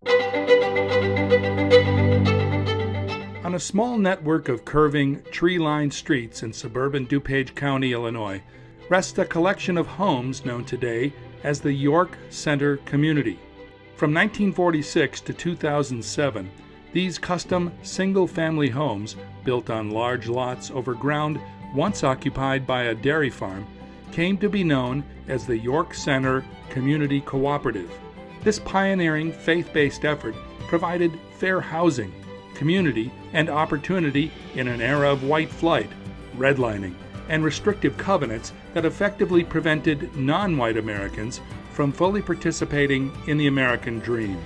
On a small network of curving, tree-lined streets in suburban DuPage County, Illinois, rests a collection of homes known today as the York Center Community. From 1946 to 2007, these custom single-family homes, built on large lots over ground once occupied by a dairy farm, came to be known as the York Center Community Cooperative. This pioneering faith-based effort provided fair housing, community, and opportunity in an era of white flight, redlining, and restrictive covenants that effectively prevented non-white Americans from fully participating in the American dream.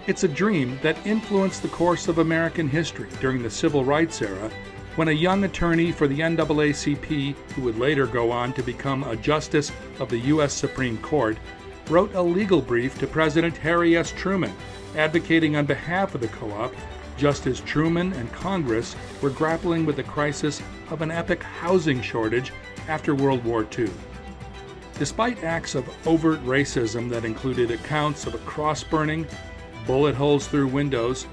It's a dream that influenced the course of American history during the Civil Rights era, when a young attorney for the NAACP, who would later go on to become a justice of the U.S. Supreme Court, wrote a legal brief to President Harry S. Truman, advocating on behalf of the co-op, just as Truman and Congress were grappling with the crisis of an epic housing shortage after World War II. Despite acts of overt racism that included accounts of a cross burning, bullet holes through windows,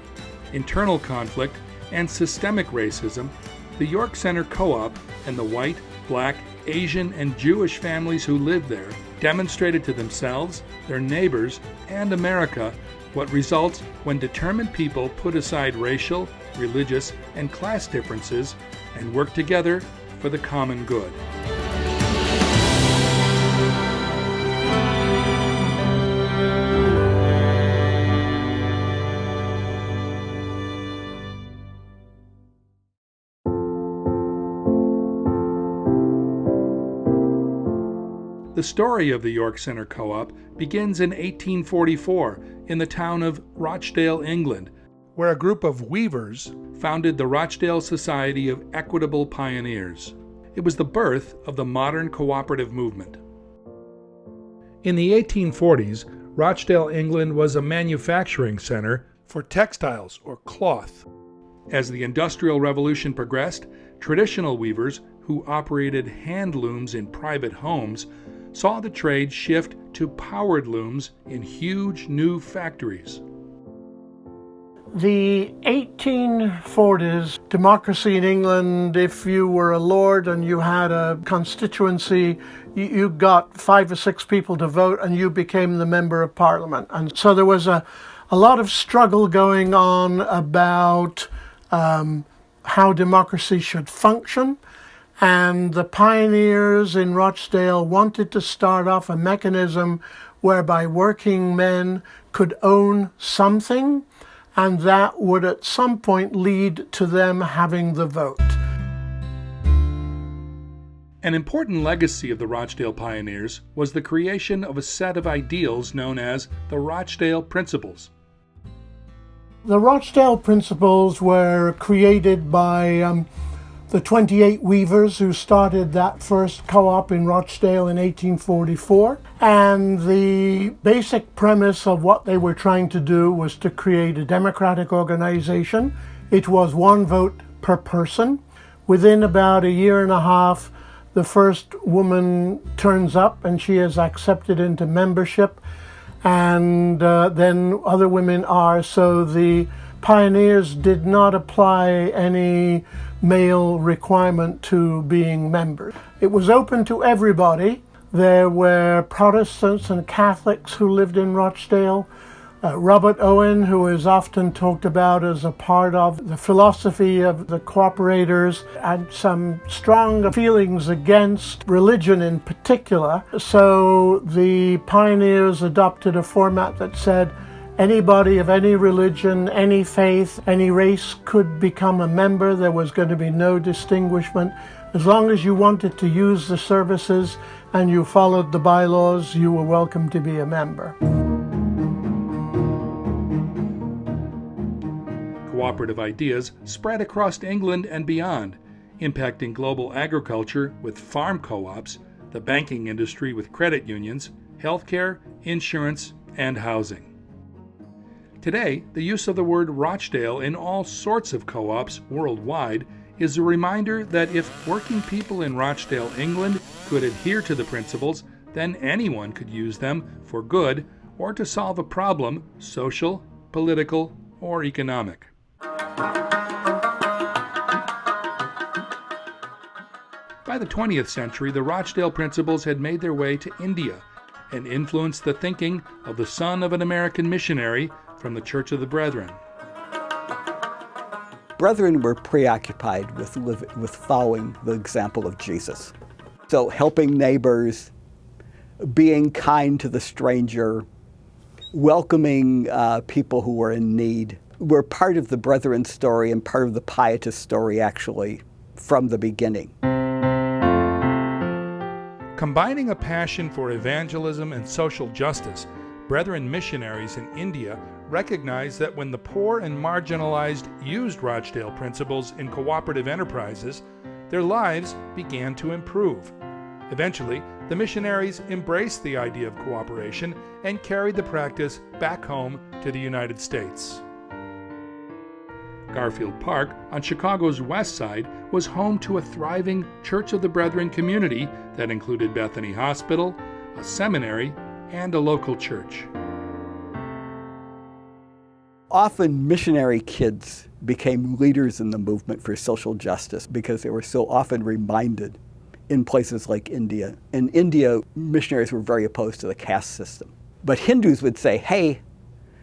internal conflict, and systemic racism, the York Center Co-op and the white, black, Asian, and Jewish families who lived there demonstrated to themselves, their neighbors, and America what results when determined people put aside racial, religious, and class differences and work together for the common good. The story of the York Center Co-op begins in 1844 in the town of Rochdale, England, where a group of weavers founded the Rochdale Society of Equitable Pioneers. It was the birth of the modern cooperative movement. In the 1840s, Rochdale, England was a manufacturing center for textiles or cloth. As the Industrial Revolution progressed, traditional weavers who operated hand looms in private homes saw the trade shift to powered looms in huge new factories. The 1840s, democracy in England, if you were a lord and you had a constituency, you got 5 or 6 people to vote and you became the member of parliament. And so there was a lot of struggle going on about how democracy should function. And the pioneers in Rochdale wanted to start off a mechanism whereby working men could own something, and that would at some point lead to them having the vote. An important legacy of the Rochdale pioneers was the creation of a set of ideals known as the Rochdale Principles. The Rochdale Principles were created by the 28 weavers who started that first co-op in Rochdale in 1844. And the basic premise of what they were trying to do was to create a democratic organization. It was 1 vote per person. Within about a year and a half, the first woman turns up and she is accepted into membership, and then other women are. So the pioneers did not apply any male requirement to being members. It was open to everybody. There were Protestants and Catholics who lived in Rochdale. Robert Owen, who is often talked about as a part of the philosophy of the cooperators, had some strong feelings against religion in particular. So the pioneers adopted a format that said anybody of any religion, any faith, any race could become a member. There was going to be no distinguishment. As long as you wanted to use the services and you followed the bylaws, you were welcome to be a member. Cooperative ideas spread across England and beyond, impacting global agriculture with farm co-ops, the banking industry with credit unions, healthcare, insurance, and housing. Today, the use of the word Rochdale in all sorts of co-ops worldwide is a reminder that if working people in Rochdale, England could adhere to the principles, then anyone could use them for good or to solve a problem, social, political, or economic. By the 20th century, the Rochdale Principles had made their way to India and influenced the thinking of the son of an American missionary from the Church of the Brethren. Brethren were preoccupied with following the example of Jesus. So helping neighbors, being kind to the stranger, welcoming people who were in need, were part of the Brethren story and part of the pietist story, actually, from the beginning. Combining a passion for evangelism and social justice, Brethren missionaries in India recognized that when the poor and marginalized used Rochdale Principles in cooperative enterprises, their lives began to improve. Eventually, the missionaries embraced the idea of cooperation and carried the practice back home to the United States. Garfield Park on Chicago's west side was home to a thriving Church of the Brethren community that included Bethany Hospital, a seminary, and a local church. Often missionary kids became leaders in the movement for social justice because they were so often reminded in places like India. In India, missionaries were very opposed to the caste system. But Hindus would say, hey,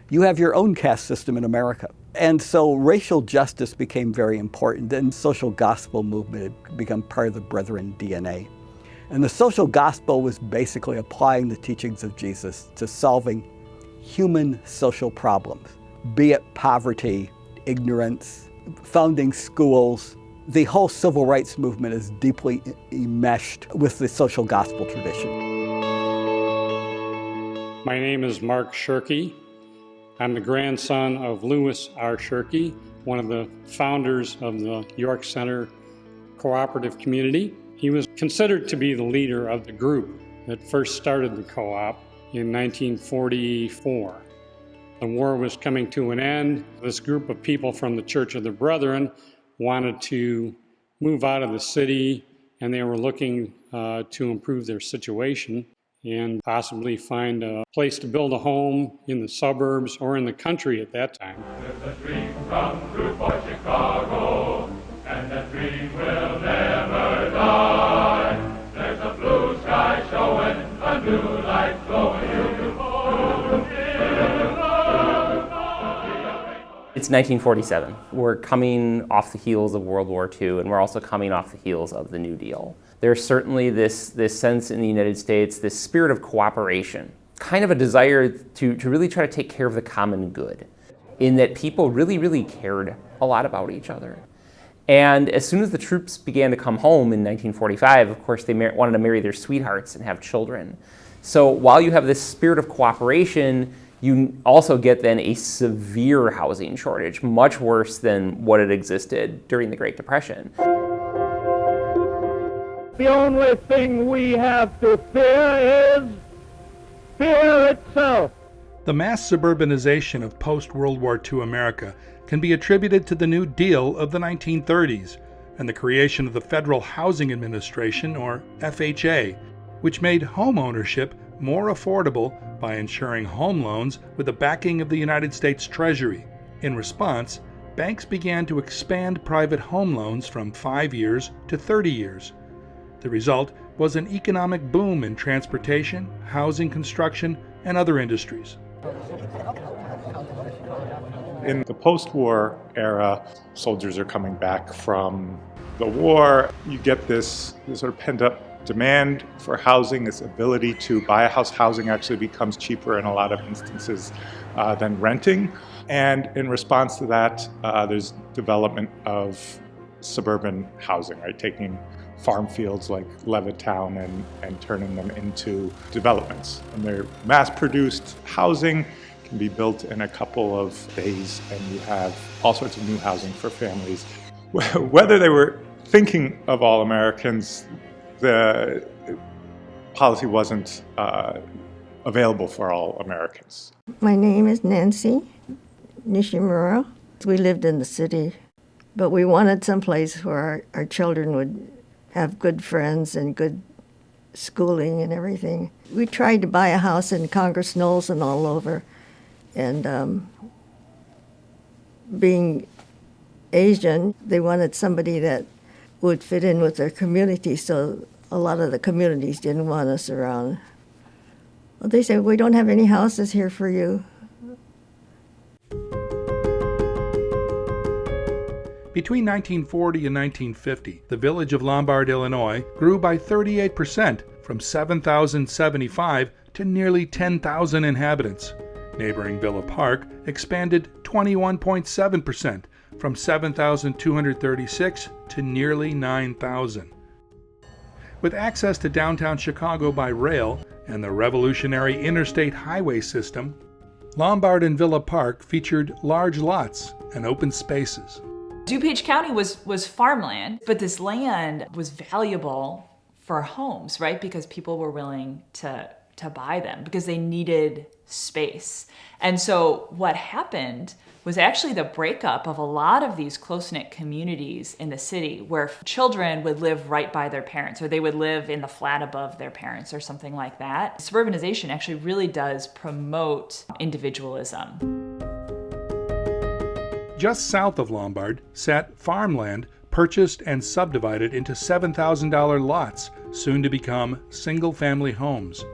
you have your own caste system in America. And so racial justice became very important, and social gospel movement had become part of the Brethren DNA. And the social gospel was basically applying the teachings of Jesus to solving human social problems, be it poverty, ignorance, founding schools. The whole civil rights movement is deeply enmeshed with the social gospel tradition. My name is Mark Shirkey. I'm the grandson of Lewis R. Shirkey, one of the founders of the York Center cooperative community. He was considered to be the leader of the group that first started the co-op in 1944. The war was coming to an end. This group of people from the Church of the Brethren wanted to move out of the city, and they were looking to improve their situation and possibly find a place to build a home in the suburbs or in the country at that time. There's a dream come true for Chicago, and that dream will never die. There's a blue sky showing, a new light flowing. It's 1947. We're coming off the heels of World War II, and we're also coming off the heels of the New Deal. There's certainly this sense in the United States, this spirit of cooperation, kind of a desire to really try to take care of the common good, in that people really cared a lot about each other. And as soon as the troops began to come home in 1945, of course, they wanted to marry their sweethearts and have children. So while you have this spirit of cooperation, you also get then a severe housing shortage, much worse than what had existed during the Great Depression. The only thing we have to fear is fear itself. The mass suburbanization of post-World War II America can be attributed to the New Deal of the 1930s and the creation of the Federal Housing Administration, or FHA, which made home ownership more affordable by ensuring home loans with the backing of the United States Treasury. In response, banks began to expand private home loans from 5 years to 30 years. The result was an economic boom in transportation, housing construction, and other industries. In the post-war era, soldiers are coming back from the war. You get this sort of pent-up demand for housing, this ability to buy a house. Housing actually becomes cheaper in a lot of instances than renting. And in response to that, there's development of suburban housing, right? Taking farm fields like Levittown and turning them into developments. And they're mass-produced housing, can be built in a couple of days, and you have all sorts of new housing for families. Whether they were thinking of all Americans, the policy wasn't available for all Americans. My name is Nancy Nishimura. We lived in the city, but we wanted someplace where our children would have good friends and good schooling and everything. We tried to buy a house in Congress Knolls and all over, and being Asian, they wanted somebody that would fit in with their community, so a lot of the communities didn't want us around. Well, they said, we don't have any houses here for you. Between 1940 and 1950, the village of Lombard, Illinois, grew by 38%, from 7,075 to nearly 10,000 inhabitants. Neighboring Villa Park expanded 21.7%, from 7,236 to nearly 9,000. With access to downtown Chicago by rail and the revolutionary interstate highway system, Lombard and Villa Park featured large lots and open spaces. DuPage County was farmland, but this land was valuable for homes, right? Because people were willing to buy them because they needed space. And so what happened was actually the breakup of a lot of these close-knit communities in the city where children would live right by their parents, or they would live in the flat above their parents or something like that. Suburbanization actually really does promote individualism. Just south of Lombard sat farmland purchased and subdivided into $7,000 lots, soon to become single-family homes.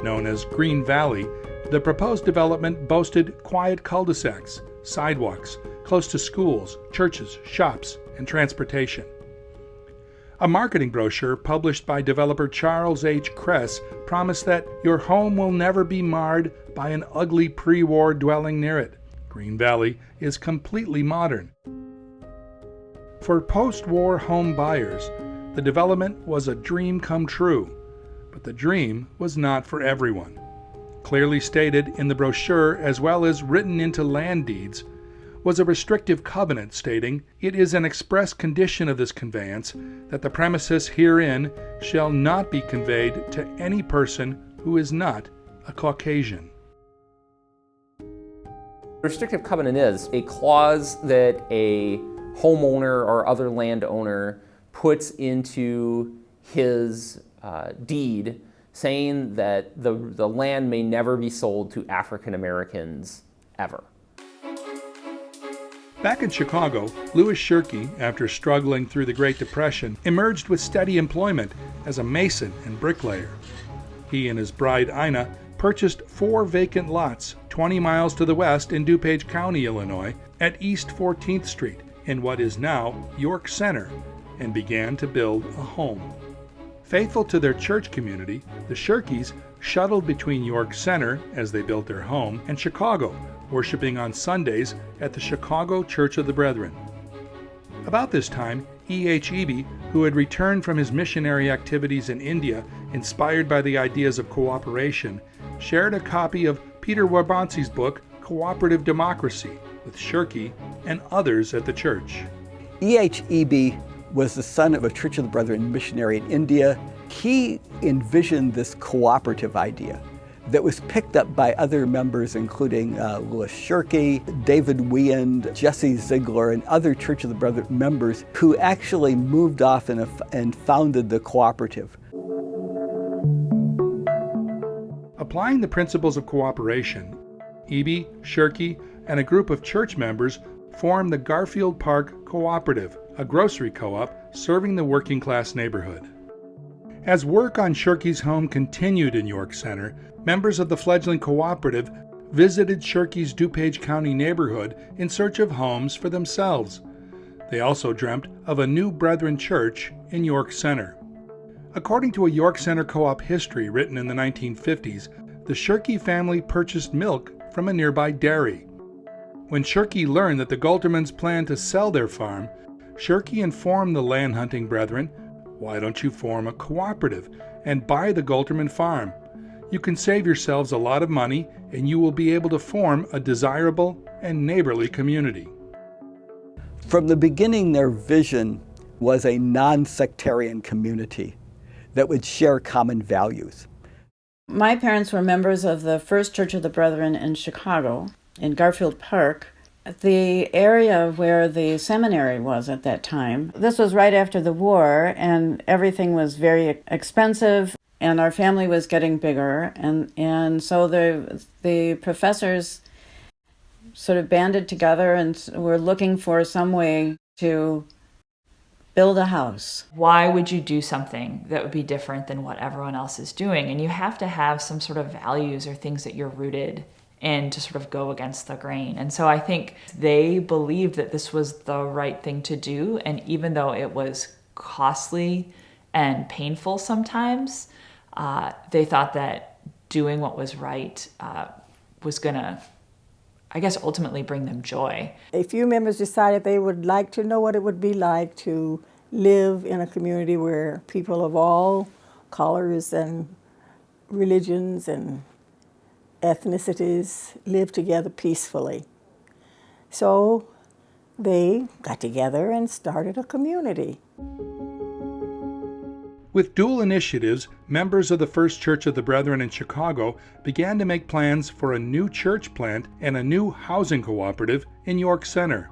Known as Green Valley, the proposed development boasted quiet cul-de-sacs, sidewalks, close to schools, churches, shops, and transportation. A marketing brochure published by developer Charles H. Kress promised that your home will never be marred by an ugly pre-war dwelling near it. Green Valley is completely modern. For post-war home buyers, the development was a dream come true, but the dream was not for everyone. Clearly stated in the brochure, as well as written into land deeds, was a restrictive covenant stating, "It is an express condition of this conveyance that the premises herein shall not be conveyed to any person who is not a Caucasian." Restrictive covenant is a clause that a homeowner or other landowner puts into his deed saying that the land may never be sold to African Americans ever. Back in Chicago, Louis Shirkey, after struggling through the Great Depression, emerged with steady employment as a mason and bricklayer. He and his bride Ina purchased 4 vacant lots 20 miles to the west in DuPage County, Illinois, at East 14th Street in what is now York Center, and began to build a home. Faithful to their church community, the Shirkeys shuttled between York Center, as they built their home, and Chicago, worshiping on Sundays at the Chicago Church of the Brethren. About this time, E.H. Eby, who had returned from his missionary activities in India, inspired by the ideas of cooperation, shared a copy of Peter Warbansi's book, Cooperative Democracy, with Shirkey and others at the church. E.H. Eby was the son of a Church of the Brethren missionary in India. He envisioned this cooperative idea that was picked up by other members, including Louis Shirkey, David Weand, Jesse Ziegler, and other Church of the Brethren members who actually moved off and founded the cooperative. Applying the principles of cooperation, Eby, Shirkey, and a group of church members formed the Garfield Park Cooperative, a grocery co-op serving the working-class neighborhood. As work on Shirkey's home continued in York Center, members of the fledgling cooperative visited Shirkey's DuPage County neighborhood in search of homes for themselves. They also dreamt of a new Brethren church in York Center. According to a York Center co-op history written in the 1950s, the Shirkey family purchased milk from a nearby dairy. When Shirkey learned that the Gultermans planned to sell their farm, Shirkey informed the land-hunting brethren, "Why don't you form a cooperative and buy the Gulterman farm? You can save yourselves a lot of money and you will be able to form a desirable and neighborly community." From the beginning, their vision was a non-sectarian community that would share common values. My parents were members of the First Church of the Brethren in Chicago, in Garfield Park, the area where the seminary was at that time. This was right after the war, and everything was very expensive, and our family was getting bigger, and so the professors sort of banded together and were looking for some way to build a house. Why would you do something that would be different than what everyone else is doing? And you have to have some sort of values or things that you're rooted in to sort of go against the grain. And so I think they believed that this was the right thing to do. And even though it was costly and painful sometimes, they thought that doing what was right was going to, I guess, ultimately bring them joy. A few members decided they would like to know what it would be like to live in a community where people of all colors and religions and ethnicities live together peacefully. So they got together and started a community. With dual initiatives, members of the First Church of the Brethren in Chicago began to make plans for a new church plant and a new housing cooperative in York Center.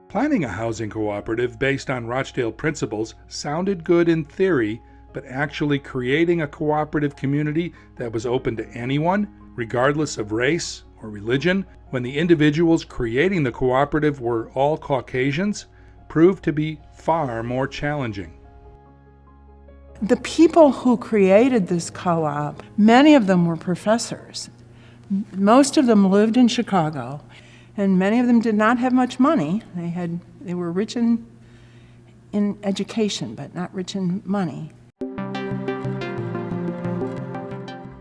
Planning a housing cooperative based on Rochdale Principles sounded good in theory, but actually creating a cooperative community that was open to anyone, regardless of race or religion, when the individuals creating the cooperative were all Caucasians, proved to be far more challenging. The people who created this co-op, many of them were professors. Most of them lived in Chicago, and many of them did not have much money. They were rich in education, but not rich in money.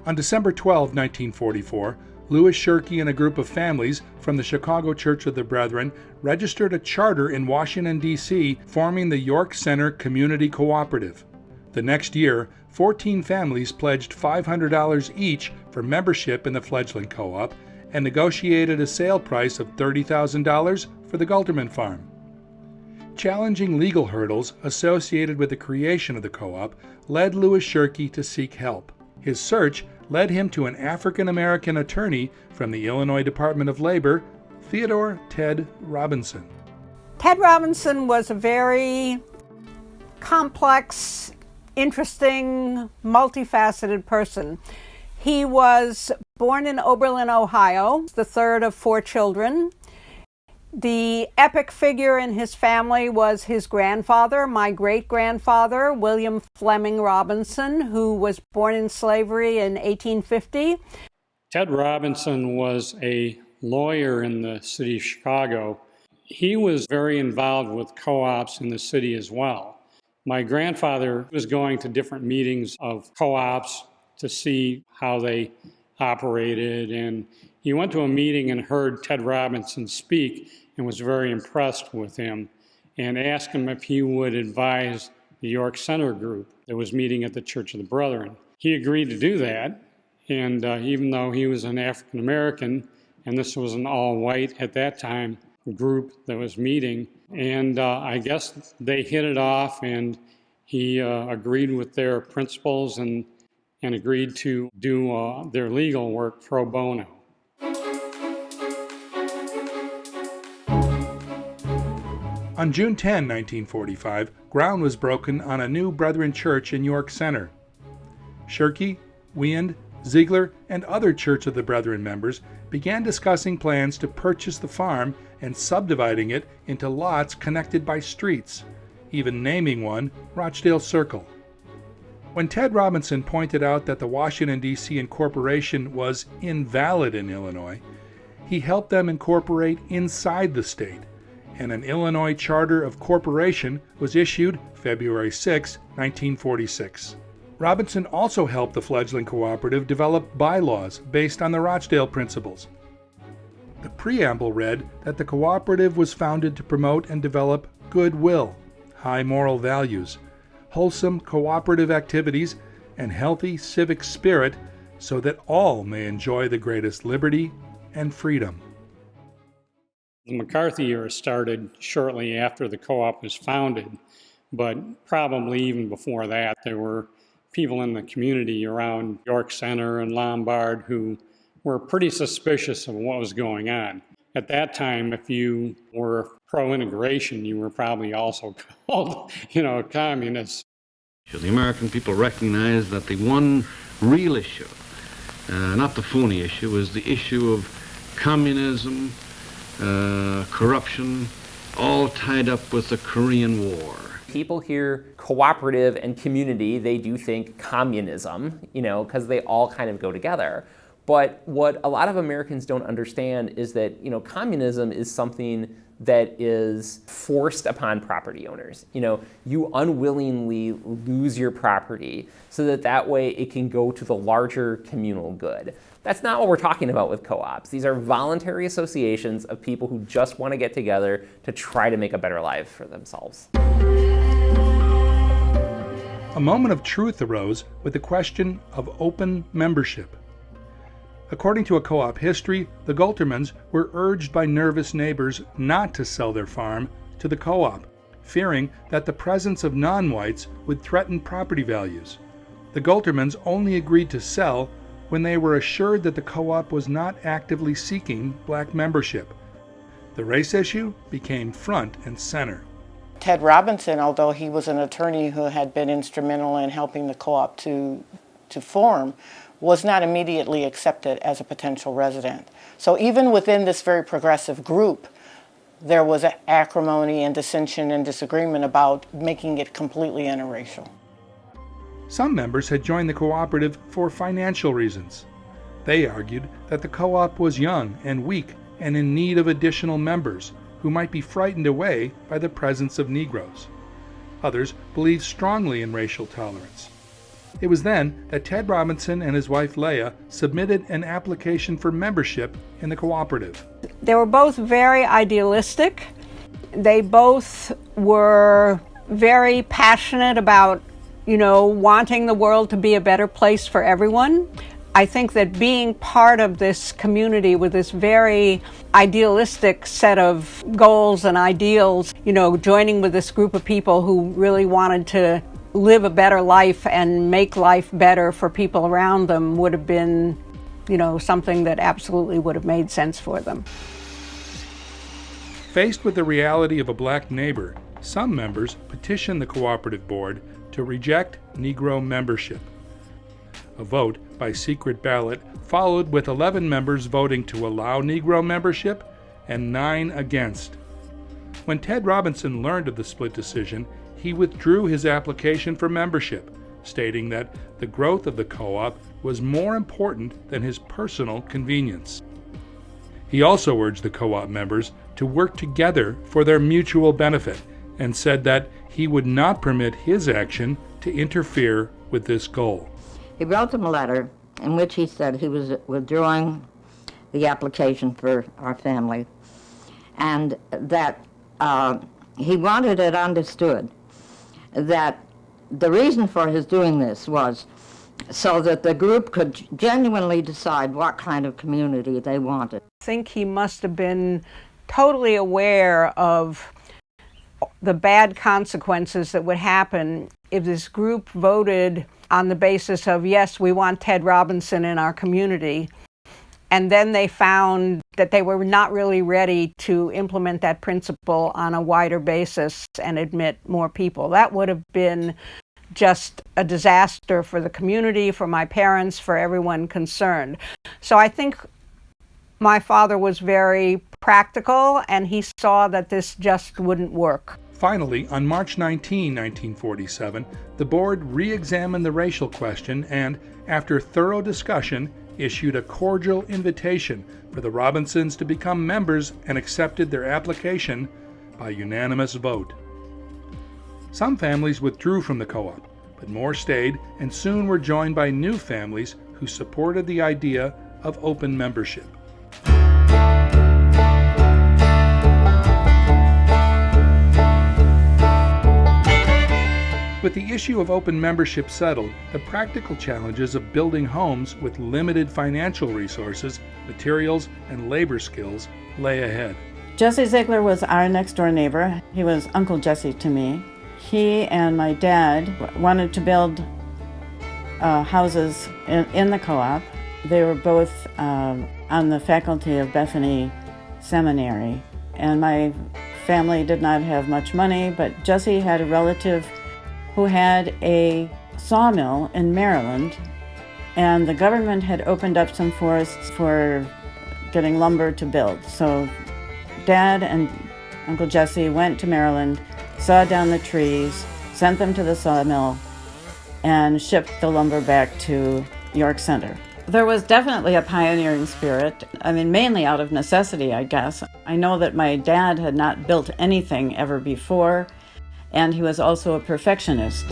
On December 12, 1944, Louis Shirkey and a group of families from the Chicago Church of the Brethren registered a charter in Washington, D.C., forming the York Center Community Cooperative. The next year, 14 families pledged $500 each for membership in the fledgling co-op and negotiated a sale price of $30,000 for the Gulterman farm. Challenging legal hurdles associated with the creation of the co-op led Louis Shirkey to seek help. His search led him to an African-American attorney from the Illinois Department of Labor, Theodore Ted Robinson. Ted Robinson was a very complex, interesting, multifaceted person. He was born in Oberlin, Ohio, the third of 4 children. The epic figure in his family was his grandfather, my great-grandfather, William Fleming Robinson, who was born in slavery in 1850. Ted Robinson was a lawyer in the city of Chicago. He was very involved with co-ops in the city as well. My grandfather was going to different meetings of co-ops to see how they operated, and he went to a meeting and heard Ted Robinson speak and was very impressed with him and asked him if he would advise the York Center group that was meeting at the Church of the Brethren. He agreed to do that, and even though he was an African American, and this was an all-white at that time group that was meeting, and I guess they hit it off, and he agreed with their principles and agreed to do their legal work pro bono. On June 10, 1945, ground was broken on a new Brethren church in York Center. Shirkey, Weand, Ziegler, and other Church of the Brethren members began discussing plans to purchase the farm and subdividing it into lots connected by streets, even naming one Rochdale Circle. When Ted Robinson pointed out that the Washington, D.C. incorporation was invalid in Illinois, he helped them incorporate inside the state, and an Illinois Charter of Corporation was issued February 6, 1946. Robinson also helped the fledgling cooperative develop bylaws based on the Rochdale Principles. The preamble read that the cooperative was founded to promote and develop goodwill, high moral values, wholesome cooperative activities, and healthy civic spirit so that all may enjoy the greatest liberty and freedom. The Mccarthy Year started shortly after the co-op was founded, but probably even before that, there were people in the community around York Center and Lombard who were pretty suspicious of what was going on. At that time, if you were pro-integration, you were probably also called, communists. The American people recognized that the one real issue, not the phony issue, was the issue of communism, corruption, all tied up with the Korean War. People hear cooperative and community, they do think communism, because they all kind of go together. But what a lot of Americans don't understand is that, communism is something that is forced upon property owners. You unwillingly lose your property so that way it can go to the larger communal good. That's not what we're talking about with co-ops. These are voluntary associations of people who just want to get together to try to make a better life for themselves. A moment of truth arose with the question of open membership. According to a co-op history, the Gultermans were urged by nervous neighbors not to sell their farm to the co-op, fearing that the presence of non-whites would threaten property values. The Gultermans only agreed to sell when they were assured that the co-op was not actively seeking black membership. The race issue became front and center. Ted Robinson, although he was an attorney who had been instrumental in helping the co-op to form, was not immediately accepted as a potential resident. So even within this very progressive group, there was acrimony and dissension and disagreement about making it completely interracial. Some members had joined the cooperative for financial reasons. They argued that the co-op was young and weak and in need of additional members who might be frightened away by the presence of Negroes. Others believed strongly in racial tolerance. It was then that Ted Robinson and his wife Leah submitted an application for membership in the cooperative. They were both very idealistic. They both were very passionate about, wanting the world to be a better place for everyone. I think that being part of this community with this very idealistic set of goals and ideals, joining with this group of people who really wanted to live a better life and make life better for people around them would have been, something that absolutely would have made sense for them. Faced with the reality of a black neighbor, some members petitioned the cooperative board to reject Negro membership. A vote by secret ballot followed, with 11 members voting to allow Negro membership and 9 against. When Ted Robinson learned of the split decision, he withdrew his application for membership, stating that the growth of the co-op was more important than his personal convenience. He also urged the co-op members to work together for their mutual benefit and said that he would not permit his action to interfere with this goal. He wrote them a letter in which he said he was withdrawing the application for our family and that he wanted it understood that the reason for his doing this was so that the group could genuinely decide what kind of community they wanted. I think he must have been totally aware of the bad consequences that would happen if this group voted on the basis of, yes, we want Ted Robinson in our community, and then they found that they were not really ready to implement that principle on a wider basis and admit more people. That would have been just a disaster for the community, for my parents, for everyone concerned. So I think my father was very practical, and he saw that this just wouldn't work. Finally, on March 19, 1947, the board re-examined the racial question and, after thorough discussion, issued a cordial invitation for the Robinsons to become members and accepted their application by unanimous vote. Some families withdrew from the co-op, but more stayed and soon were joined by new families who supported the idea of open membership. With the issue of open membership settled, the practical challenges of building homes with limited financial resources, materials, and labor skills lay ahead. Jesse Ziegler was our next door neighbor. He was Uncle Jesse to me. He and my dad wanted to build houses in the co-op. They were both on the faculty of Bethany Seminary, and my family did not have much money, but Jesse had a relative who had a sawmill in Maryland, and the government had opened up some forests for getting lumber to build. So Dad and Uncle Jesse went to Maryland, sawed down the trees, sent them to the sawmill, and shipped the lumber back to York Center. There was definitely a pioneering spirit. I mean, mainly out of necessity, I guess. I know that my dad had not built anything ever before, and he was also a perfectionist.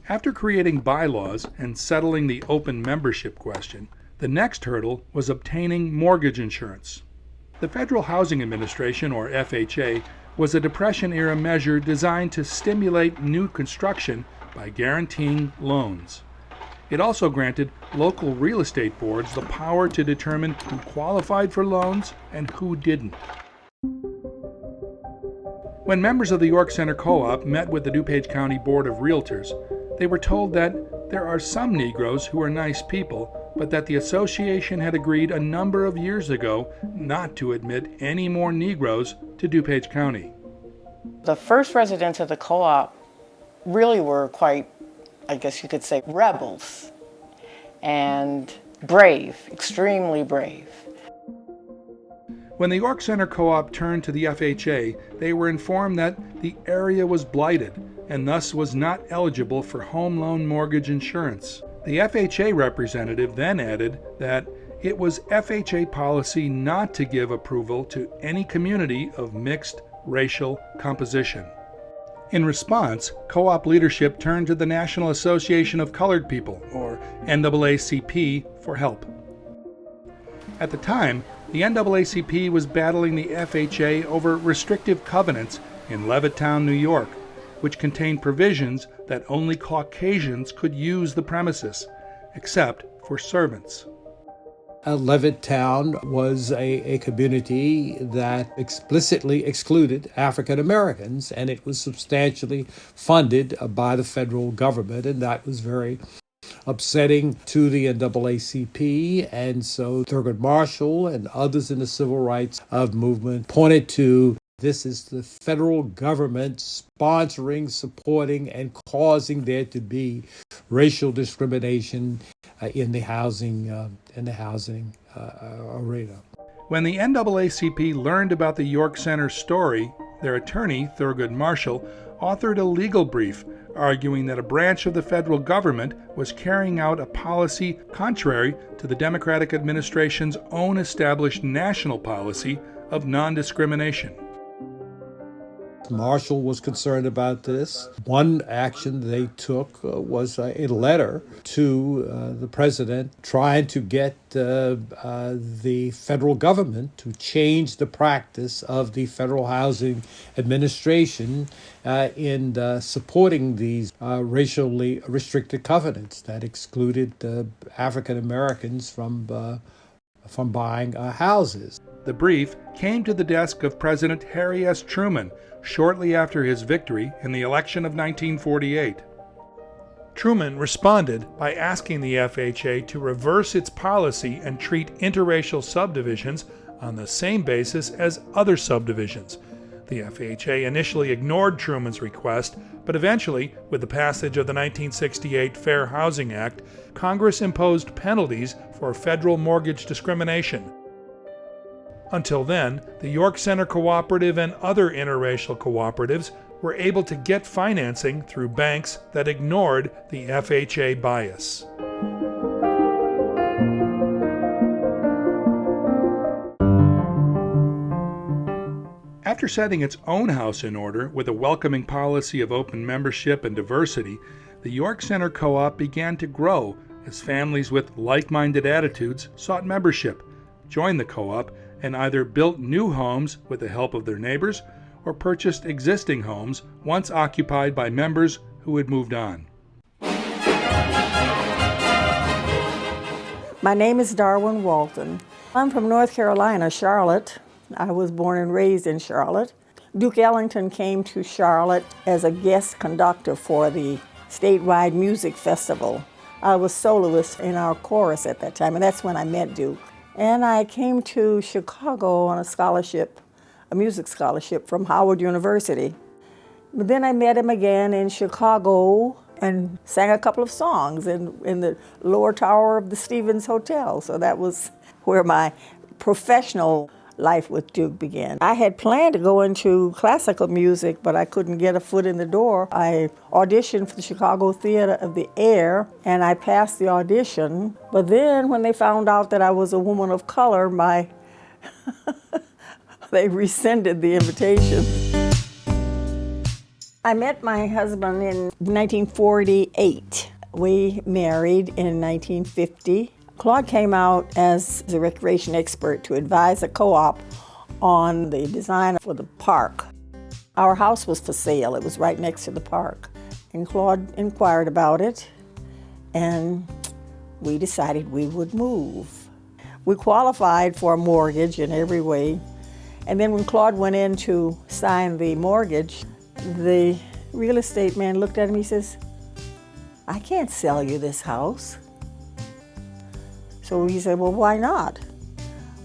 After creating bylaws and settling the open membership question, the next hurdle was obtaining mortgage insurance. The Federal Housing Administration, or FHA, was a Depression-era measure designed to stimulate new construction by guaranteeing loans. It also granted local real estate boards the power to determine who qualified for loans and who didn't. When members of the York Center Co-op met with the DuPage County Board of Realtors, they were told that there are some Negroes who are nice people, but that the association had agreed a number of years ago not to admit any more Negroes to DuPage County. The first residents of the co-op really were quite, I guess you could say, rebels and brave, extremely brave. When the York Center Co-op turned to the FHA, they were informed that the area was blighted and thus was not eligible for home loan mortgage insurance. The FHA representative then added that it was FHA policy not to give approval to any community of mixed racial composition. In response, co-op leadership turned to the National Association of Colored People, or NAACP, for help. At the time, the NAACP was battling the FHA over restrictive covenants in Levittown, New York, which contained provisions that only Caucasians could use the premises, except for servants. Levittown was a community that explicitly excluded African Americans, and it was substantially funded by the federal government, and that was very upsetting to the NAACP. And so Thurgood Marshall and others in the civil rights movement pointed to this is the federal government sponsoring, supporting, and causing there to be racial discrimination in the housing arena. When the NAACP learned about the York Center story, their attorney, Thurgood Marshall, authored a legal brief arguing that a branch of the federal government was carrying out a policy contrary to the Democratic administration's own established national policy of non-discrimination. Marshall was concerned about this. One action they took was a letter to the president trying to get the federal government to change the practice of the Federal Housing Administration in supporting these racially restricted covenants that excluded African Americans from buying houses. The brief came to the desk of President Harry S. Truman shortly after his victory in the election of 1948. Truman responded by asking the FHA to reverse its policy and treat interracial subdivisions on the same basis as other subdivisions. The FHA initially ignored Truman's request, but eventually, with the passage of the 1968 Fair Housing Act, Congress imposed penalties for federal mortgage discrimination. Until then, the York Center Cooperative and other interracial cooperatives were able to get financing through banks that ignored the FHA bias. After setting its own house in order with a welcoming policy of open membership and diversity, the York Center Co-op began to grow as families with like-minded attitudes sought membership, joined the co-op, and either built new homes with the help of their neighbors or purchased existing homes once occupied by members who had moved on. My name is Darwin Walton. I'm from North Carolina, Charlotte. I was born and raised in Charlotte. Duke Ellington came to Charlotte as a guest conductor for the statewide music festival. I was soloist in our chorus at that time, and that's when I met Duke. And I came to Chicago on a scholarship a music scholarship from Howard University. But then I met him again in Chicago and sang a couple of songs in the lower tower of the Stevens Hotel. So that was where my professional life with Duke began. I had planned to go into classical music, but I couldn't get a foot in the door. I auditioned for the Chicago Theater of the Air, and I passed the audition. But then when they found out that I was a woman of color, they rescinded the invitation. I met my husband in 1948. We married in 1950. Claude came out as a recreation expert to advise a co-op on the design for the park. Our house was for sale. It was right next to the park. And Claude inquired about it, and we decided we would move. We qualified for a mortgage in every way. And then when Claude went in to sign the mortgage, the real estate man looked at him, he says, "I can't sell you this house." So he said, "Well, why not?"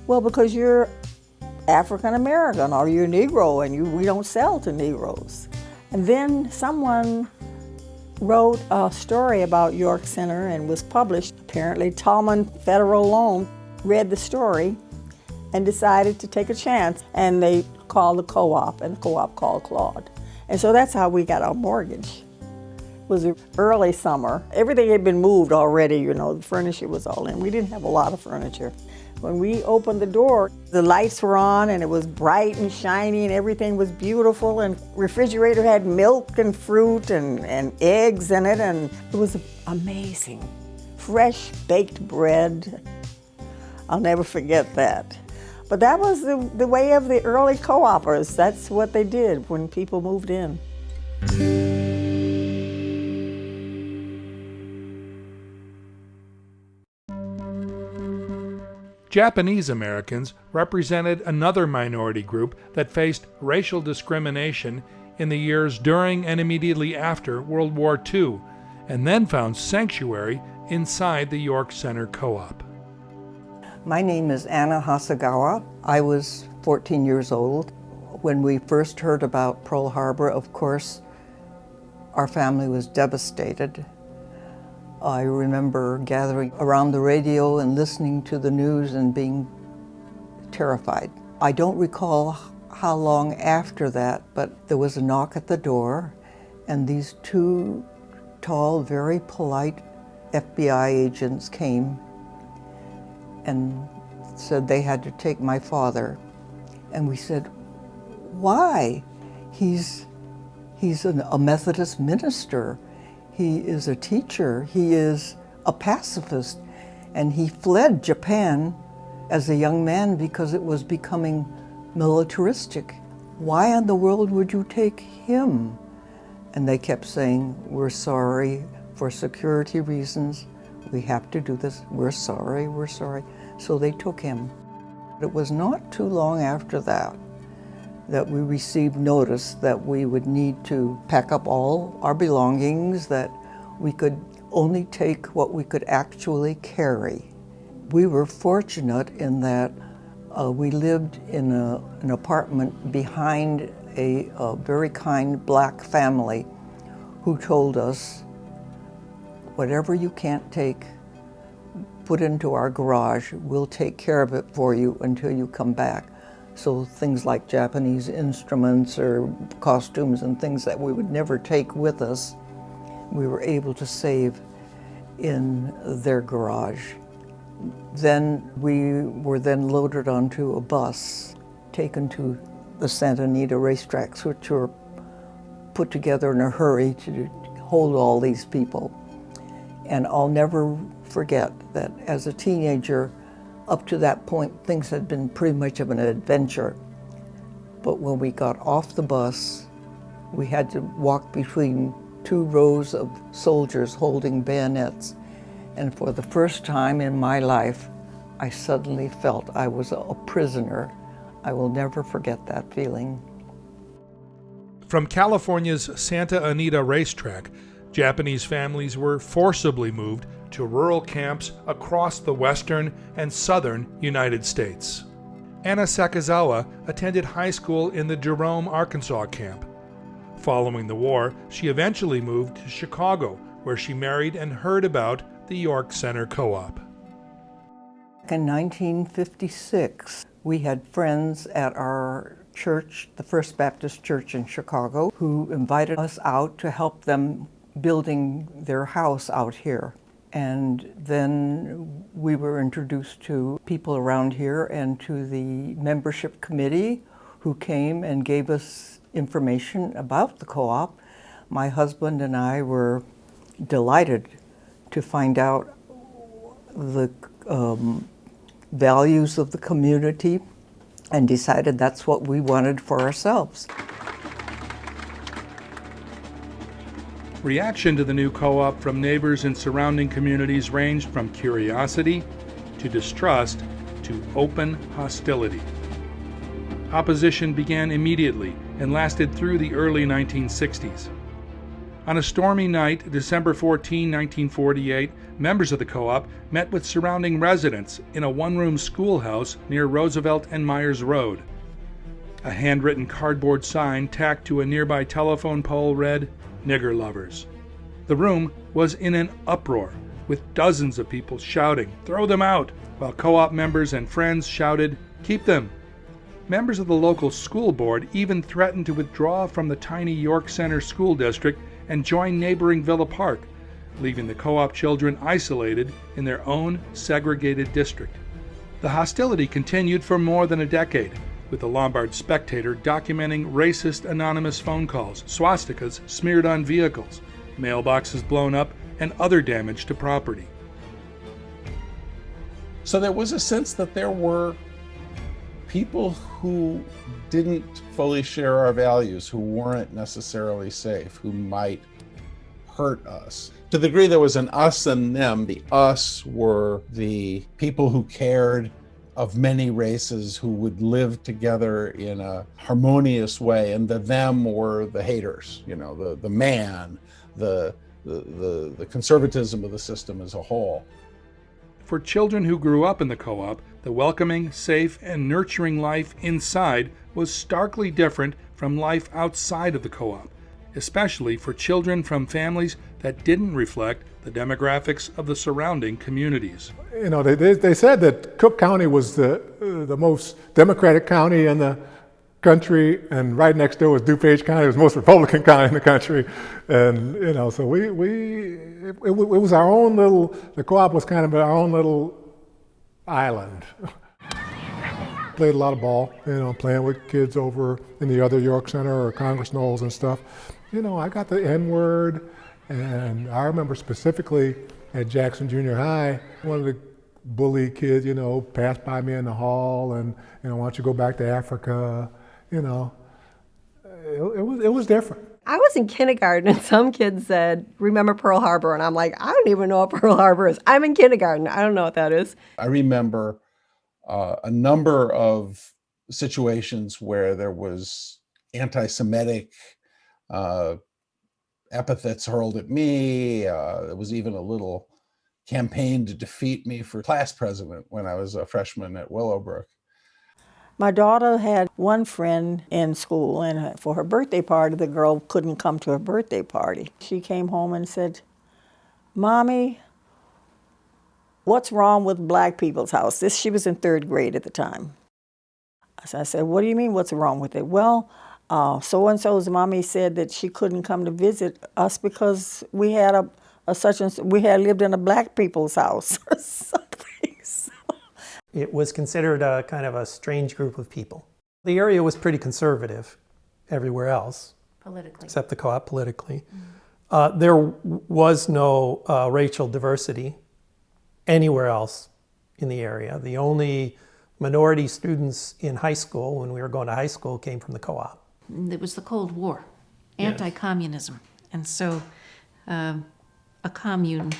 "Well, because you're African American or you're Negro and we don't sell to Negroes." And then someone wrote a story about York Center and was published. Apparently, Tallman Federal Loan read the story and decided to take a chance. And they called the co-op, and the co-op called Claude. And so that's how we got our mortgage. It was early summer. Everything had been moved already, the furniture was all in. We didn't have a lot of furniture. When we opened the door, the lights were on and it was bright and shiny and everything was beautiful, and refrigerator had milk and fruit and eggs in it, and it was amazing. Fresh baked bread. I'll never forget that. But that was the way of the early co-opers. That's what they did when people moved in. Japanese Americans represented another minority group that faced racial discrimination in the years during and immediately after World War II, and then found sanctuary inside the York Center Co-op. My name is Anna Hasagawa. I was 14 years old. When we first heard about Pearl Harbor, of course, our family was devastated. I remember gathering around the radio and listening to the news and being terrified. I don't recall how long after that, but there was a knock at the door, and these two tall, very polite FBI agents came and said they had to take my father. And we said, "Why? He's a Methodist minister. He is a teacher. He is a pacifist. And he fled Japan as a young man because it was becoming militaristic. Why in the world would you take him?" And they kept saying, "We're sorry, for security reasons. We have to do this. We're sorry, we're sorry." So they took him. It was not too long after that we received notice that we would need to pack up all our belongings, that we could only take what we could actually carry. We were fortunate in that we lived in an apartment behind a very kind black family who told us, "Whatever you can't take, put into our garage. We'll take care of it for you until you come back." So things like Japanese instruments or costumes and things that we would never take with us, we were able to save in their garage. Then we were then loaded onto a bus, taken to the Santa Anita racetracks, which were put together in a hurry to hold all these people. And I'll never forget that as a teenager, up to that point, things had been pretty much of an adventure. But when we got off the bus, we had to walk between two rows of soldiers holding bayonets. And for the first time in my life, I suddenly felt I was a prisoner. I will never forget that feeling. From California's Santa Anita racetrack, Japanese families were forcibly moved to rural camps across the western and southern United States. Anna Sakazawa attended high school in the Jerome, Arkansas camp. Following the war, she eventually moved to Chicago, where she married and heard about the York Center Co-op. In 1956, we had friends at our church, the First Baptist Church in Chicago, who invited us out to help them building their house out here. And then we were introduced to people around here and to the membership committee who came and gave us information about the co-op. My husband and I were delighted to find out the values of the community and decided that's what we wanted for ourselves. Reaction to the new co-op from neighbors in surrounding communities ranged from curiosity to distrust to open hostility. Opposition began immediately and lasted through the early 1960s. On a stormy night, December 14, 1948, members of the co-op met with surrounding residents in a one-room schoolhouse near Roosevelt and Myers Road. A handwritten cardboard sign tacked to a nearby telephone pole read, "Nigger lovers." The room was in an uproar, with dozens of people shouting, "Throw them out," while co-op members and friends shouted, "Keep them." Members of the local school board even threatened to withdraw from the tiny York Center School District and join neighboring Villa Park, leaving the co-op children isolated in their own segregated district. The hostility continued for more than a decade, with the Lombard Spectator documenting racist anonymous phone calls, swastikas smeared on vehicles, mailboxes blown up, and other damage to property. So there was a sense that there were people who didn't fully share our values, who weren't necessarily safe, who might hurt us. To the degree there was an us and them, the us were the people who cared of many races, who would live together in a harmonious way, and the them were the haters, the man, the conservatism of the system as a whole. For children who grew up in the co-op, the welcoming, safe, and nurturing life inside was starkly different from life outside of the co-op, especially for children from families that didn't reflect the demographics of the surrounding communities. They said that Cook County was the most Democratic county in the country, and right next door was DuPage County. It was the most Republican county in the country, and so it was our own little. The co-op was kind of our own little island. Played a lot of ball, playing with kids over in the other York Center or Congress Knolls and stuff. I got the N-word, and I remember specifically at Jackson Junior High, one of the bully kids, passed by me in the hall and, why don't you go back to Africa? It was different. I was in kindergarten and some kids said, "Remember Pearl Harbor?" And I'm like, I don't even know what Pearl Harbor is. I'm in kindergarten. I don't know what that is. I remember a number of situations where there was anti-Semitic epithets hurled at me. There was even a little campaign to defeat me for class president when I was a freshman at Willowbrook. My daughter had one friend in school, and for her birthday party, the girl couldn't come to her birthday party. She came home and said, "Mommy, what's wrong with black people's house?" She was in 3rd grade at the time. So I said, "What do you mean, what's wrong with it?" "Well, so-and-so's mommy said that she couldn't come to visit us because we had we had lived in a black people's house or something." It was considered a kind of a strange group of people. The area was pretty conservative everywhere else. Politically. Except the co-op politically. There was no racial diversity anywhere else in the area. The only minority students in high school, when we were going to high school, came from the co-op. It was the Cold War, anti-communism, and so a commune.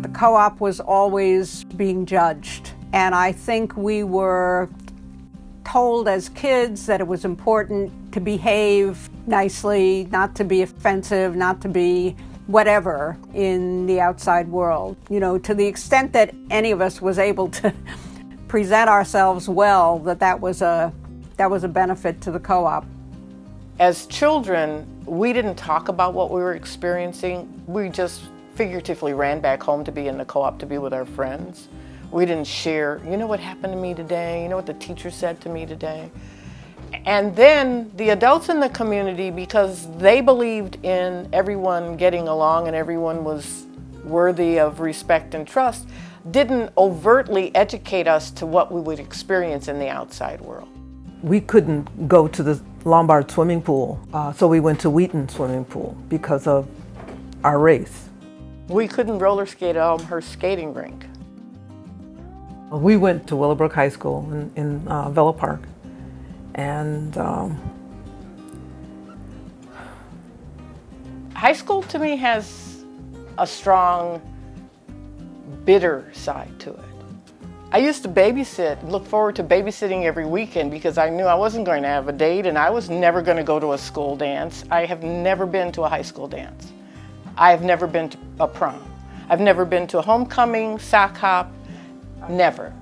The co-op was always being judged, and I think we were told as kids that it was important to behave nicely, not to be offensive, not to be whatever in the outside world. You know, to the extent that any of us was able to present ourselves well, that was a benefit to the co-op. As children, we didn't talk about what we were experiencing. We just figuratively ran back home to be in the co-op, to be with our friends. We didn't share, you know what happened to me today, you know what the teacher said to me today. And then the adults in the community, because they believed in everyone getting along and everyone was worthy of respect and trust, didn't overtly educate us to what we would experience in the outside world. We couldn't go to the Lombard swimming pool, so we went to Wheaton swimming pool because of our race. We couldn't roller skate at Elmhurst skating rink. We went to Willowbrook High School in Villa Park, and high school to me has a strong, bitter side to it. I used to babysit, look forward to babysitting every weekend because I knew I wasn't going to have a date and I was never going to go to a school dance. I have never been to a high school dance. I have never been to a prom. I've never been to a homecoming, sock hop, never.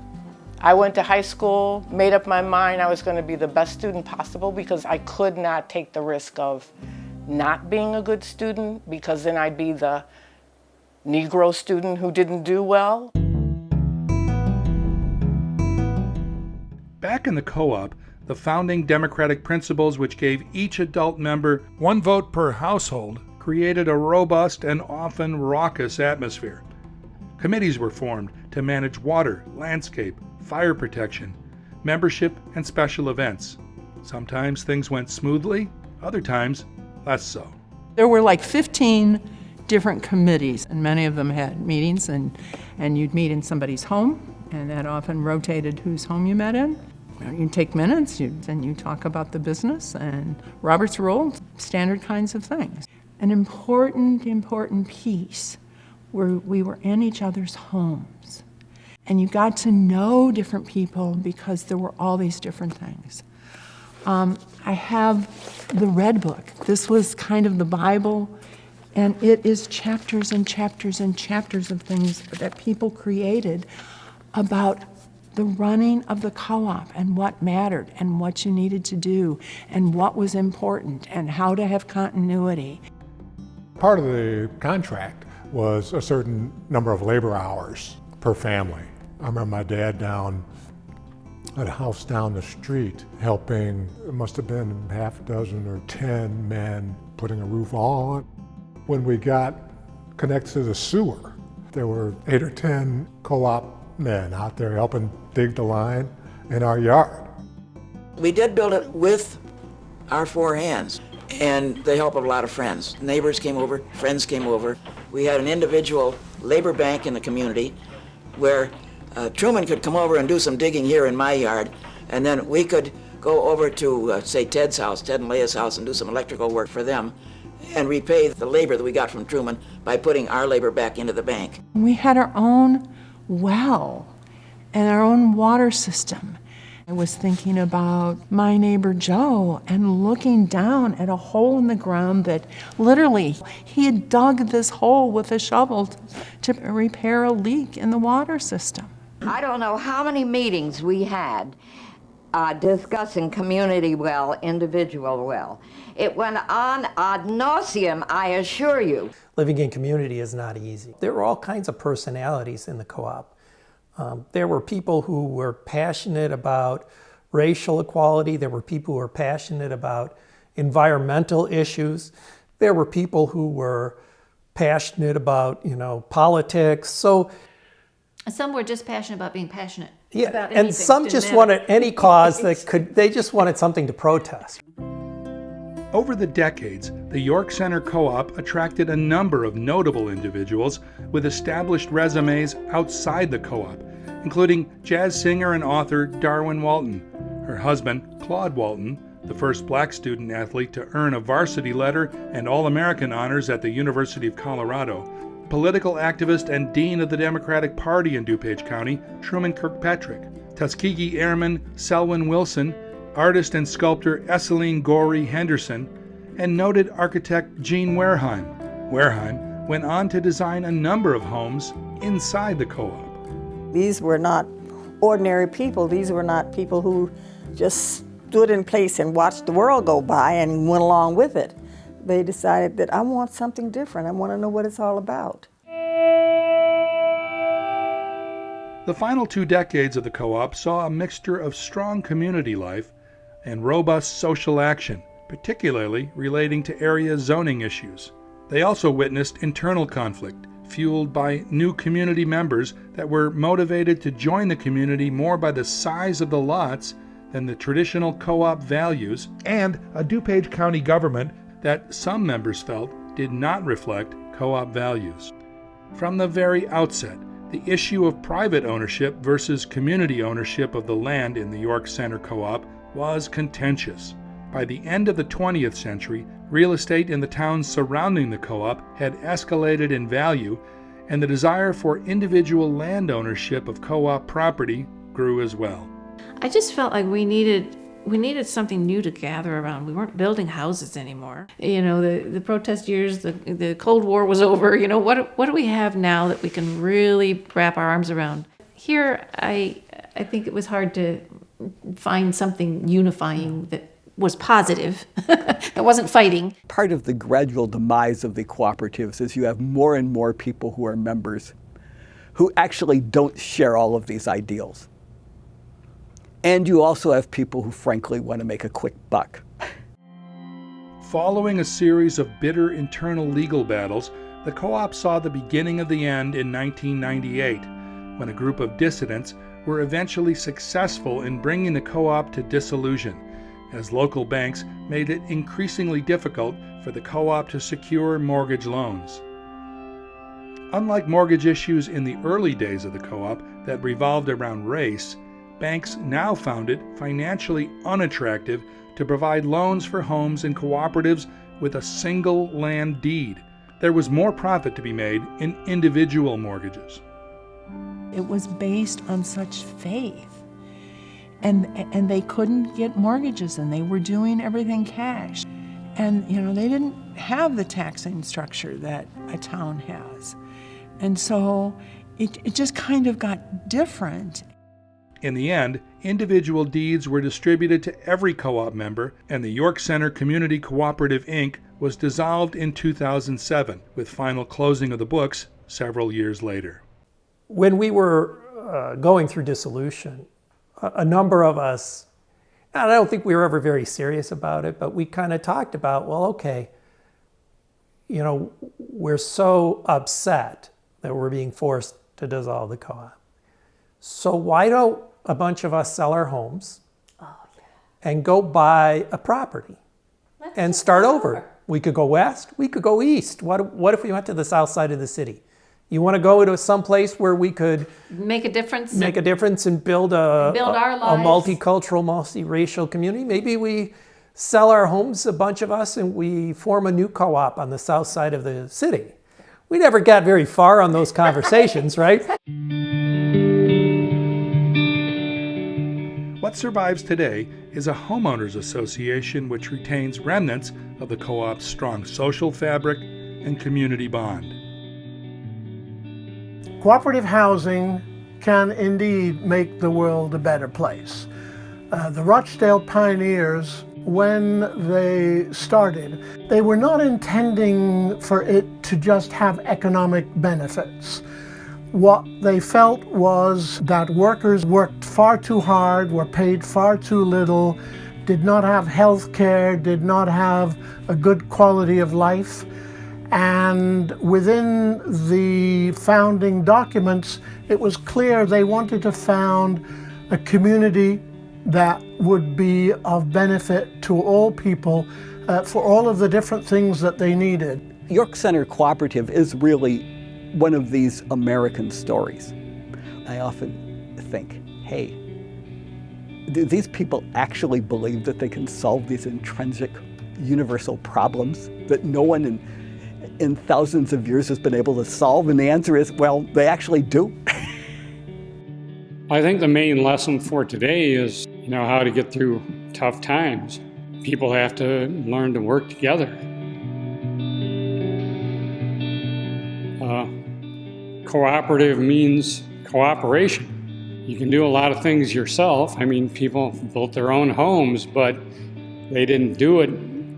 I went to high school, made up my mind I was going to be the best student possible because I could not take the risk of not being a good student because then I'd be the Negro student who didn't do well. Back in the co-op, the founding democratic principles which gave each adult member 1 vote per household created a robust and often raucous atmosphere. Committees were formed to manage water, landscape, fire protection, membership, and special events. Sometimes things went smoothly, other times less so. There were like 15 different committees, and many of them had meetings, and you'd meet in somebody's home, and that often rotated whose home you met in. You take minutes, and you talk about the business and Robert's rules, standard kinds of things. An important piece where we were in each other's homes. And you got to know different people because there were all these different things. I have the Red Book. This was kind of the Bible, and it is chapters and chapters and chapters of things that people created about the running of the co-op and what mattered and what you needed to do and what was important and how to have continuity. Part of the contract was a certain number of labor hours per family. I remember my dad down at a house down the street helping, it must have been half a dozen or 10 men putting a roof on. When we got connected to the sewer, there were 8 or 10 co-op men out there helping dig the line in our yard. We did build it with our 4 hands and the help of a lot of friends. Neighbors came over, friends came over. We had an individual labor bank in the community where Truman could come over and do some digging here in my yard, and then we could go over to, say, Ted's house, Ted and Leia's house, and do some electrical work for them and repay the labor that we got from Truman by putting our labor back into the bank. We had our own well and our own water system. I was thinking about my neighbor Joe and looking down at a hole in the ground that literally he had dug this hole with a shovel to repair a leak in the water system. I don't know how many meetings we had discussing community well, individual well. It went on ad nauseum, I assure you. Living in community is not easy. There were all kinds of personalities in the co-op. There were people who were passionate about racial equality. There were people who were passionate about environmental issues. There were people who were passionate about, politics. So some were just passionate about being passionate. Yeah, about and some just wanted any cause they just wanted something to protest. Over the decades, the York Center Co-op attracted a number of notable individuals with established resumes outside the co-op, including jazz singer and author Darwin Walton, her husband Claude Walton, the first black student athlete to earn a varsity letter and All-American honors at the University of Colorado, political activist and dean of the Democratic Party in DuPage County, Truman Kirkpatrick, Tuskegee Airman Selwyn Wilson, artist and sculptor Esseline Gorey Henderson, and noted architect Gene Wareheim. Wareheim went on to design a number of homes inside the co-op. These were not ordinary people. These were not people who just stood in place and watched the world go by and went along with it. They decided that I want something different. I want to know what it's all about. The final 2 decades of the co-op saw a mixture of strong community life and robust social action, particularly relating to area zoning issues. They also witnessed internal conflict, fueled by new community members that were motivated to join the community more by the size of the lots than the traditional co-op values, and a DuPage County government that some members felt did not reflect co-op values. From the very outset, the issue of private ownership versus community ownership of the land in the York Center Co-op was contentious. By the end of the 20th century, real estate in the towns surrounding the co-op had escalated in value, and the desire for individual land ownership of co-op property grew as well. I just felt like we needed something new to gather around. We weren't building houses anymore. You know, the protest years, the Cold War was over. You know, what do we have now that we can really wrap our arms around? Here, I think it was hard to find something unifying that was positive, that wasn't fighting. Part of the gradual demise of the cooperatives is you have more and more people who are members who actually don't share all of these ideals. And you also have people who frankly want to make a quick buck. Following a series of bitter internal legal battles, the co-op saw the beginning of the end in 1998, when a group of dissidents were eventually successful in bringing the co-op to dissolution, as local banks made it increasingly difficult for the co-op to secure mortgage loans. Unlike mortgage issues in the early days of the co-op that revolved around race, banks now found it financially unattractive to provide loans for homes in cooperatives with a single land deed. There was more profit to be made in individual mortgages. It was based on such faith. And they couldn't get mortgages, and they were doing everything cash. And, you know, they didn't have the taxing structure that a town has. And so it just kind of got different. In the end, individual deeds were distributed to every co-op member, and the York Center Community Cooperative, Inc. was dissolved in 2007, with final closing of the books several years later. When we were going through dissolution, a number of us, and I don't think we were ever very serious about it, but we kind of talked about, well, okay, you know, we're so upset that we're being forced to dissolve the co-op. So why don't a bunch of us sell our homes and go buy a property and start over? We could go west, we could go east. What if we went to the south side of the city? You want to go to some place where we could make a difference and build a multicultural, multiracial community? Maybe we sell our homes, a bunch of us, and we form a new co-op on the south side of the city. We never got very far on those conversations, right? What survives today is a homeowners association which retains remnants of the co-op's strong social fabric and community bond. Cooperative housing can indeed make the world a better place. The Rochdale pioneers, when they started, they were not intending for it to just have economic benefits. What they felt was that workers worked far too hard, were paid far too little, did not have health care, did not have a good quality of life. And within the founding documents, it was clear they wanted to found a community that would be of benefit to all people for all of the different things that they needed. York Center Cooperative is really one of these American stories. I often think, hey, do these people actually believe that they can solve these intrinsic universal problems that no one in thousands of years has been able to solve? And the answer is, well, they actually do. I think the main lesson for today is, how to get through tough times. People have to learn to work together. cooperative means cooperation. You can do a lot of things yourself. I mean, people built their own homes, but they didn't do it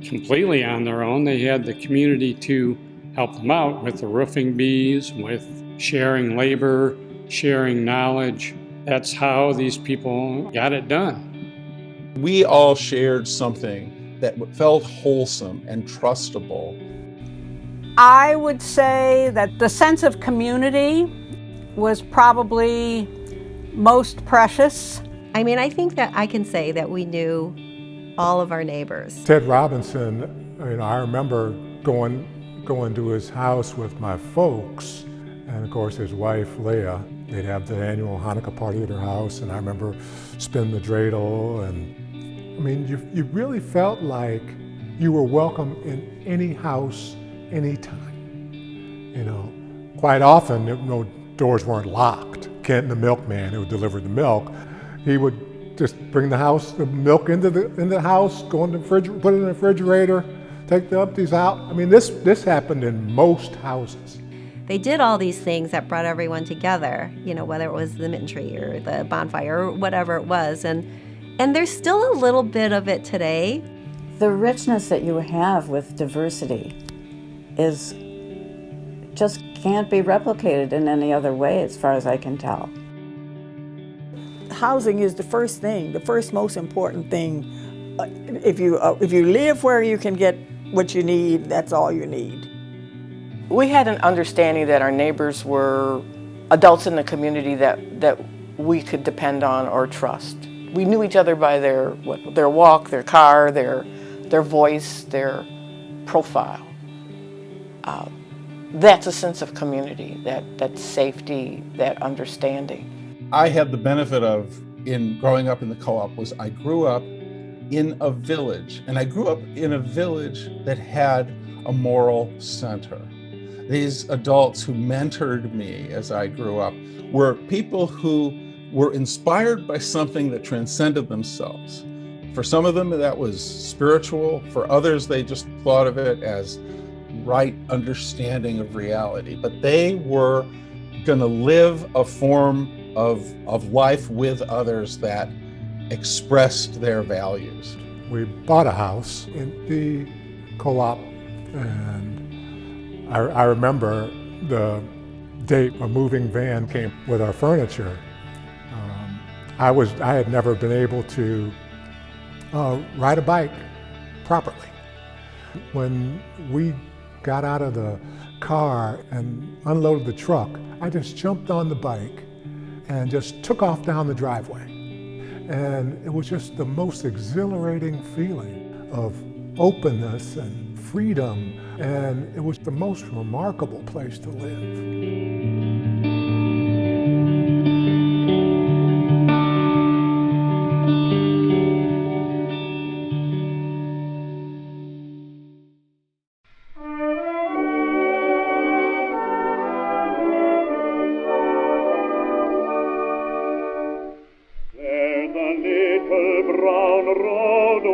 completely on their own. They had the community to help them out with the roofing bees, with sharing labor, sharing knowledge. That's how these people got it done. We all shared something that felt wholesome and trustable. I would say that the sense of community was probably most precious. I mean, I think that I can say that we knew all of our neighbors. Ted Robinson, I remember going to his house with my folks, and of course his wife, Leah. They'd have the annual Hanukkah party at her house, and I remember spinning the dreidel, and I mean, you really felt like you were welcome in any house, anytime. Quite often, no doors weren't locked. Kent, the milkman who delivered the milk, he would just bring the milk into the house, go in the refrigerator, put it in the refrigerator, take the empties out. I mean, this happened in most houses. They did all these things that brought everyone together, whether it was the mitten tree or the bonfire or whatever it was. And there's still a little bit of it today. The richness that you have with diversity just can't be replicated in any other way, as far as I can tell. Housing is the first thing, the first most important thing. If you live where you can get what you need, that's all you need. We had an understanding that our neighbors were adults in the community that we could depend on or trust. We knew each other by their walk, their car, their voice, their profile. That's a sense of community, that safety, that understanding. I had the benefit of, in growing up in the co-op, I grew up in a village, and I grew up in a village that had a moral center. These adults who mentored me as I grew up were people who were inspired by something that transcended themselves. For some of them, that was spiritual. For others, they just thought of it as right understanding of reality. But they were going to live a form of life with others that expressed their values. We bought a house in the co-op, and I remember the day a moving van came with our furniture. I had never been able to ride a bike properly. When we got out of the car and unloaded the truck, I just jumped on the bike and just took off down the driveway. And it was just the most exhilarating feeling of openness and freedom, and it was the most remarkable place to live. Brown road